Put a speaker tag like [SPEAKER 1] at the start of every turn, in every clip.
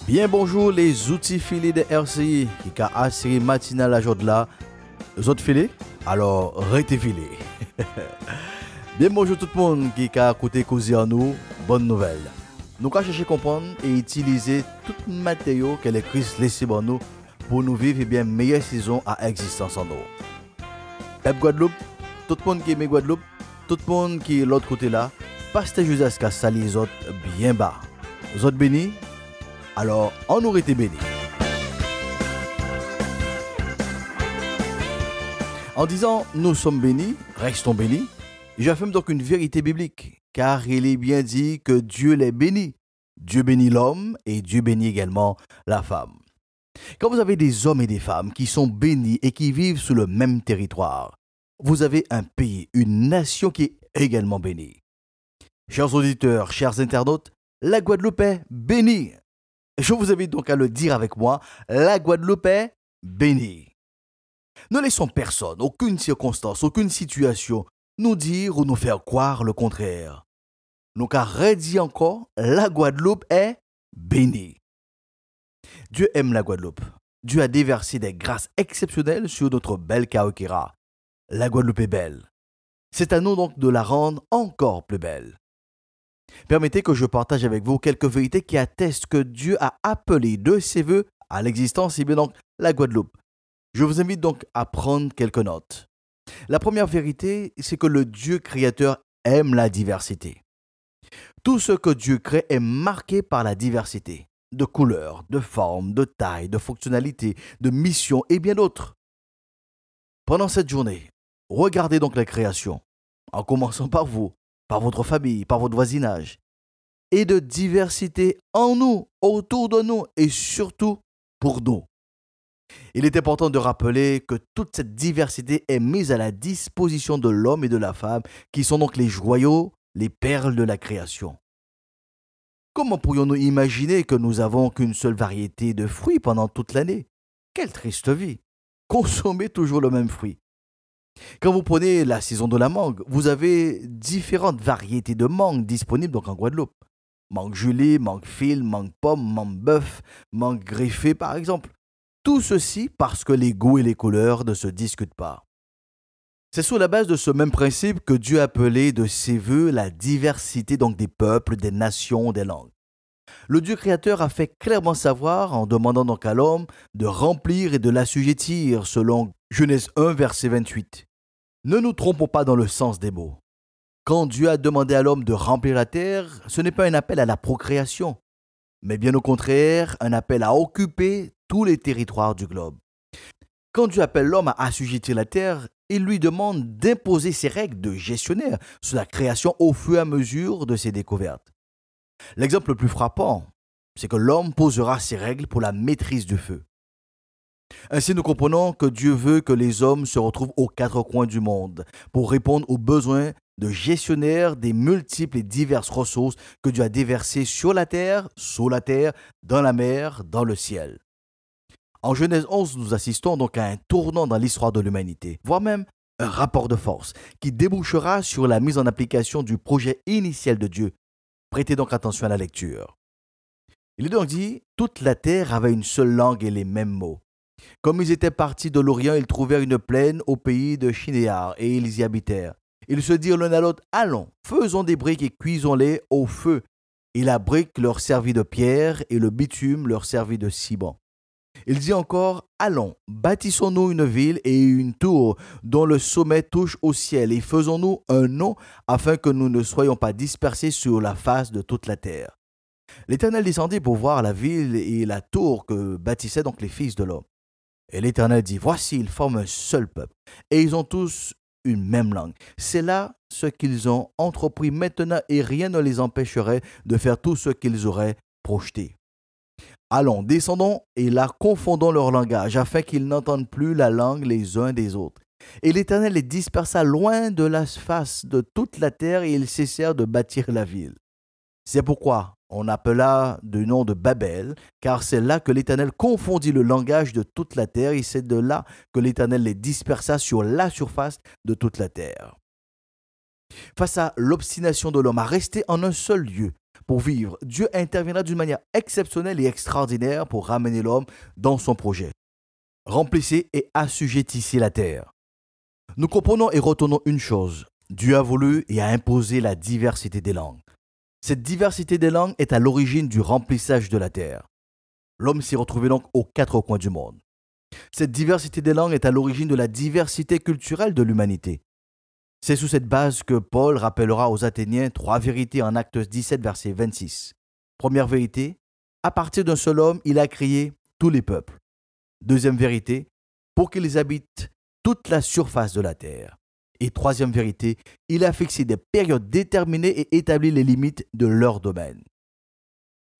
[SPEAKER 1] Bien bonjour les outils filés de RCI qui a assuré matinale à jour de là. Les autres filés, alors restez filés. Bien bonjour tout le monde qui a écouté causer en nous, bonne nouvelle. Nous allons chercher à comprendre et utiliser tout le matériau que les Christ laissé pour nous vivre bien meilleure saison à existence en nous. Pep Guadeloupe, tout le monde qui aime Guadeloupe, tout le monde qui est de l'autre côté là, pasteur jusqu'à salir les autres bien bas. Les autres bénis, alors on aurait été bénis. En disant nous sommes bénis, restons bénis, j'affirme donc une vérité biblique, car il est bien dit que Dieu les bénit. Dieu bénit l'homme et Dieu bénit également la femme. Quand vous avez des hommes et des femmes qui sont bénis et qui vivent sur le même territoire, vous avez un pays, une nation qui est également bénie. Chers auditeurs, chers internautes, la Guadeloupe est bénie. Je vous invite donc à le dire avec moi, la Guadeloupe est bénie. Ne laissons personne, aucune circonstance, aucune situation nous dire ou nous faire croire le contraire. Nous car redit encore, la Guadeloupe est bénie. Dieu aime la Guadeloupe. Dieu a déversé des grâces exceptionnelles sur notre belle Kaokera. La Guadeloupe est belle. C'est à nous donc de la rendre encore plus belle. Permettez que je partage avec vous quelques vérités qui attestent que Dieu a appelé de ses voeux à l'existence, et bien donc la Guadeloupe. Je vous invite donc à prendre quelques notes. La première vérité, c'est que le Dieu créateur aime la diversité. Tout ce que Dieu crée est marqué par la diversité, de couleurs, de formes, de tailles, de fonctionnalités, de missions et bien d'autres. Pendant cette journée, regardez donc la création, en commençant par vous, par votre famille, par votre voisinage, et de diversité en nous, autour de nous et surtout pour nous. Il est important de rappeler que toute cette diversité est mise à la disposition de l'homme et de la femme, qui sont donc les joyaux, les perles de la création. Comment pourrions-nous imaginer que nous n'avons qu'une seule variété de fruits pendant toute l'année? Quelle triste vie! Consommer toujours le même fruit. Quand vous prenez la saison de la mangue, vous avez différentes variétés de mangue disponibles donc en Guadeloupe. Mangue gelée, mangue fil, mangue pomme, mangue bœuf, mangue greffée par exemple. Tout ceci parce que les goûts et les couleurs ne se discutent pas. C'est sur la base de ce même principe que Dieu a appelé de ses voeux la diversité donc des peuples, des nations, des langues. Le Dieu créateur a fait clairement savoir en demandant donc à l'homme de remplir et de l'assujettir selon Genèse 1 verset 28. Ne nous trompons pas dans le sens des mots. Quand Dieu a demandé à l'homme de remplir la terre, ce n'est pas un appel à la procréation, mais bien au contraire, un appel à occuper tous les territoires du globe. Quand Dieu appelle l'homme à assujettir la terre, il lui demande d'imposer ses règles de gestionnaire sur la création au fur et à mesure de ses découvertes. L'exemple le plus frappant, c'est que l'homme posera ses règles pour la maîtrise du feu. Ainsi, nous comprenons que Dieu veut que les hommes se retrouvent aux quatre coins du monde pour répondre aux besoins de gestionnaire des multiples et diverses ressources que Dieu a déversées sur la terre, sous la terre, dans la mer, dans le ciel. En Genèse 11, nous assistons donc à un tournant dans l'histoire de l'humanité, voire même un rapport de force qui débouchera sur la mise en application du projet initial de Dieu. Prêtez donc attention à la lecture. Il est donc dit, toute la terre avait une seule langue et les mêmes mots. Comme ils étaient partis de l'Orient, ils trouvèrent une plaine au pays de Shinéar et ils y habitèrent. Ils se dirent l'un à l'autre, allons, faisons des briques et cuisons-les au feu. Et la brique leur servit de pierre et le bitume leur servit de ciment. Il dit encore, allons, bâtissons-nous une ville et une tour dont le sommet touche au ciel et faisons-nous un nom afin que nous ne soyons pas dispersés sur la face de toute la terre. L'Éternel descendit pour voir la ville et la tour que bâtissaient donc les fils de l'homme. Et l'Éternel dit, voici, ils forment un seul peuple et ils ont tous une même langue. C'est là ce qu'ils ont entrepris maintenant et rien ne les empêcherait de faire tout ce qu'ils auraient projeté. Allons, descendons et là confondons leur langage afin qu'ils n'entendent plus la langue les uns des autres. Et l'Éternel les dispersa loin de la face de toute la terre et ils cessèrent de bâtir la ville. C'est pourquoi on appela du nom de Babel, car c'est là que l'Éternel confondit le langage de toute la terre et c'est de là que l'Éternel les dispersa sur la surface de toute la terre. Face à l'obstination de l'homme à rester en un seul lieu, pour vivre, Dieu interviendra d'une manière exceptionnelle et extraordinaire pour ramener l'homme dans son projet. Remplissez et assujettissez la terre. Nous comprenons et retenons une chose. Dieu a voulu et a imposé la diversité des langues. Cette diversité des langues est à l'origine du remplissage de la terre. L'homme s'est retrouvé donc aux quatre coins du monde. Cette diversité des langues est à l'origine de la diversité culturelle de l'humanité. C'est sous cette base que Paul rappellera aux Athéniens 3 vérités en Actes 17, verset 26. Première vérité, à partir d'un seul homme, il a créé tous les peuples. Deuxième vérité, pour qu'ils habitent toute la surface de la terre. Et troisième vérité, il a fixé des périodes déterminées et établi les limites de leur domaine.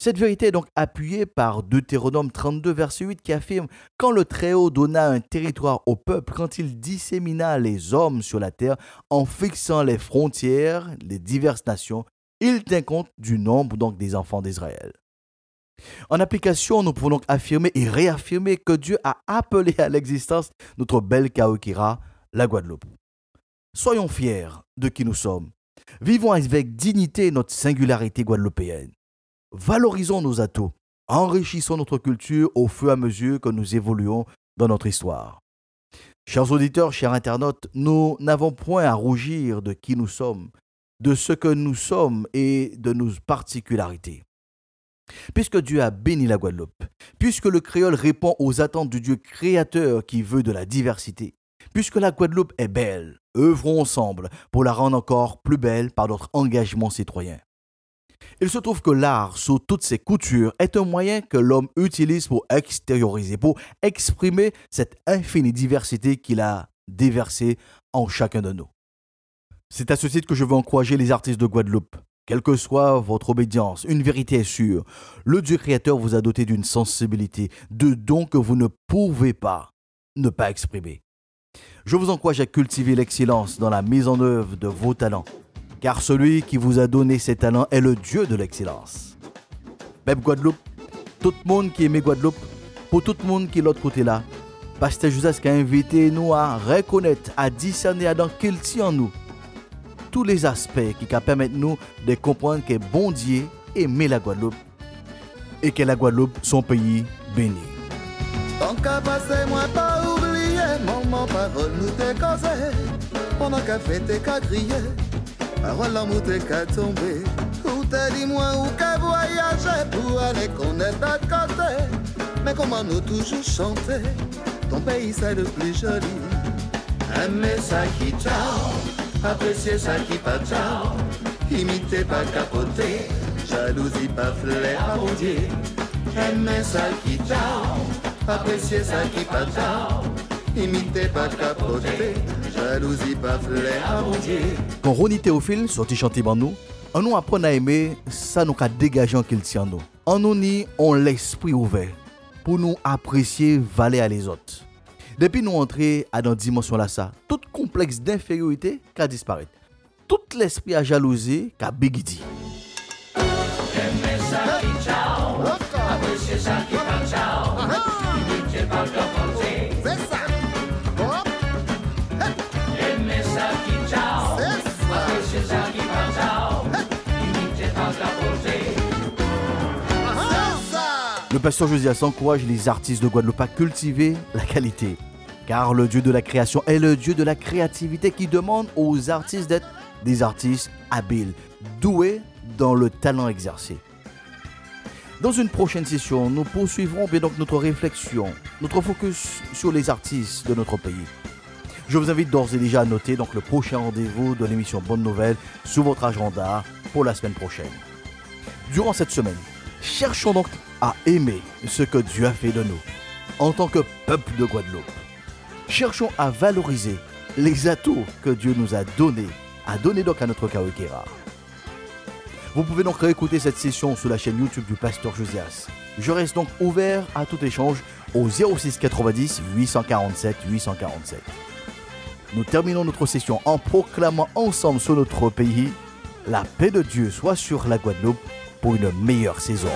[SPEAKER 1] Cette vérité est donc appuyée par Deutéronome 32, verset 8 qui affirme « Quand le Très-Haut donna un territoire au peuple, quand il dissémina les hommes sur la terre en fixant les frontières, les diverses nations, il tint compte du nombre donc des enfants d'Israël. » En application, nous pouvons donc affirmer et réaffirmer que Dieu a appelé à l'existence notre belle Kaokera, la Guadeloupe. Soyons fiers de qui nous sommes. Vivons avec dignité notre singularité guadeloupéenne. Valorisons nos atouts, enrichissons notre culture au fur et à mesure que nous évoluons dans notre histoire. Chers auditeurs, chers internautes, nous n'avons point à rougir de qui nous sommes, de ce que nous sommes et de nos particularités. Puisque Dieu a béni la Guadeloupe, puisque le créole répond aux attentes du Dieu créateur qui veut de la diversité, puisque la Guadeloupe est belle, œuvrons ensemble pour la rendre encore plus belle par notre engagement citoyen. Il se trouve que l'art, sous toutes ses coutures, est un moyen que l'homme utilise pour extérioriser, pour exprimer cette infinie diversité qu'il a déversée en chacun de nous. C'est à ce titre que je veux encourager les artistes de Guadeloupe. Quelle que soit votre obédience, une vérité est sûre. Le Dieu créateur vous a doté d'une sensibilité, de dons que vous ne pouvez pas ne pas exprimer. Je vous encourage à cultiver l'excellence dans la mise en œuvre de vos talents. Car celui qui vous a donné ces talents est le Dieu de l'excellence. Même Guadeloupe, tout le monde qui aime Guadeloupe, pour tout le monde qui est de l'autre côté là, Pasteur Joseph a invité nous à reconnaître, à discerner, à dans qu'il tient en nous tous les aspects qui permettent nous de comprendre que bon Dieu aime la Guadeloupe et que la Guadeloupe son pays béni.
[SPEAKER 2] Tant qu'à passer, moi pas oublier, maman parole nous t'es causé, pendant qu'à fêter qu'à crier. Parole l'amour t'es qu'à tomber. Ou t'as dit moi ou qu'à voyager pour aller connaître notre côté. Mais comment nous toujours chanter, ton pays c'est le plus joli. Aimer ça qui ciao, apprécier ça qui pas ciao. Imiter pas capoter, jalousie pas flair à mon Dieu. Aimer ça qui ciao, apprécier ça qui pas ciao. Imiter pas capoter, jalousie pas flair à mon Dieu.
[SPEAKER 1] Quand Ronnie Théophile sorti chanter ban nous, on nous apprend à aimer, ça nous a dégagé en qu'il tient nous. En nous ni on l'esprit ouvert pour nous apprécier valer à les autres. Depuis nous entrer à dans dimension là ça, tout complexe d'infériorité qu'a disparu. Tout l'esprit à jalousie qu'a bégidi. Le pasteur Josias encourage les artistes de Guadeloupe à cultiver la qualité. Car le Dieu de la création est le Dieu de la créativité qui demande aux artistes d'être des artistes habiles, doués dans le talent exercé. Dans une prochaine session, nous poursuivrons bien donc notre réflexion, notre focus sur les artistes de notre pays. Je vous invite d'ores et déjà à noter donc le prochain rendez-vous de l'émission Bonne Nouvelle sur votre agenda pour la semaine prochaine. Durant cette semaine, cherchons donc à aimer ce que Dieu a fait de nous en tant que peuple de Guadeloupe. Cherchons à valoriser les atouts que Dieu nous a donnés donc à notre Kaokera. Vous pouvez donc réécouter cette session sur la chaîne YouTube du pasteur Josias. Je reste donc ouvert à tout échange au 06 90 847 847. Nous terminons notre session en proclamant ensemble sur notre pays la paix de Dieu soit sur la Guadeloupe pour une meilleure saison.